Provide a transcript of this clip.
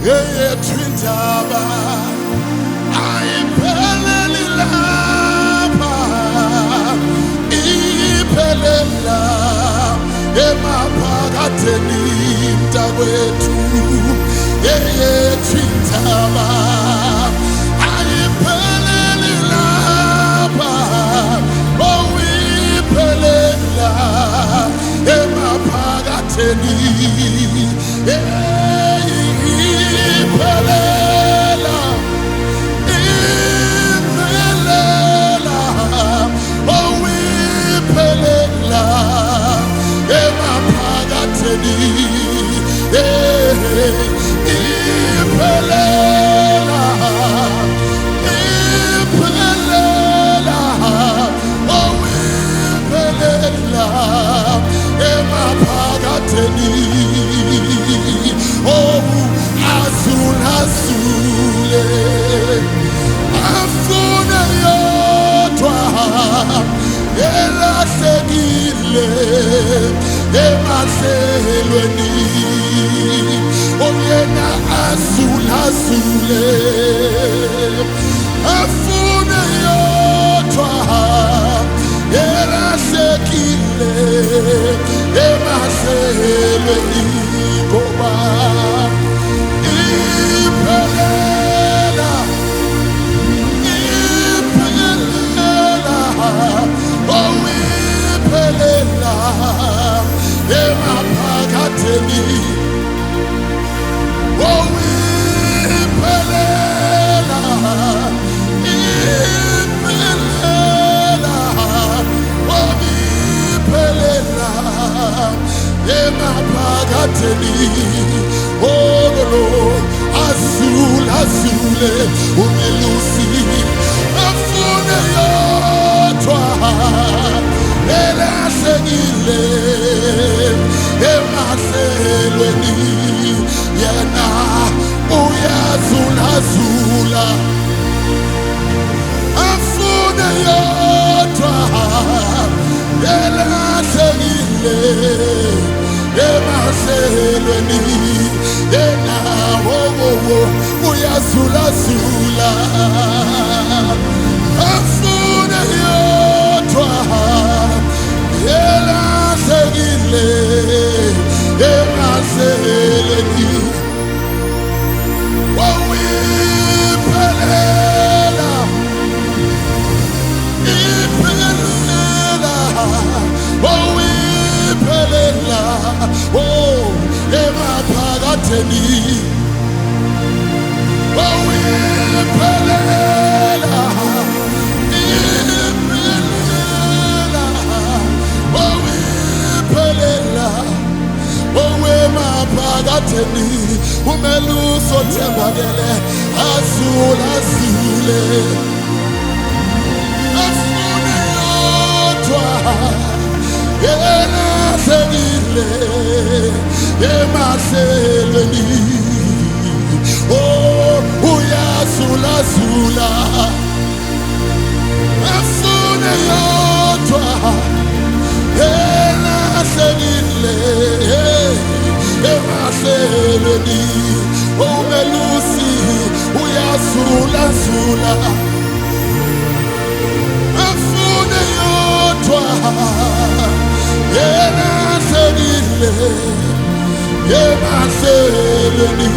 Eye twintaba ayipheleli lapha iphelela emaphakatheni mntakwethu. Eye twintaba ayipheleli lapha iphelela emaphakatheni. Iphelela, iphelela, oh iphelela emaphakatheni. Iphelela, iphelela, oh iphelela emaphakatheni. Oh, azule afune yodwa elahlekile emahlelweni. Oyena azule afune yodwa elahlekile emahlelweni. Ngoba iphelela, iphelela, oh iphelela emaphakatheni. Oh iphelela, iphelela, oh iphelela emaphakatheni. Oh Lord, azule umelusi afune yodwa elahlekile emahlelweni. Yena uyazula afune yodwa elahlekile emahlelweni. Yena uyazula afune yodwa elahlekile emahlelweni. Oh iphelela, iphelela, oh iphelela, oh emaphakatheni. Oh iphelela, iphelela, oh iphelela, oh emaphakatheni. Umelusi othembakele azule afune yodwa elahlekile emahlelweni. Oh uyazula afune yodwa elahlekile emahlelweni. Oh umelusi uyazula afune yodwa elahlekile emahlelweni.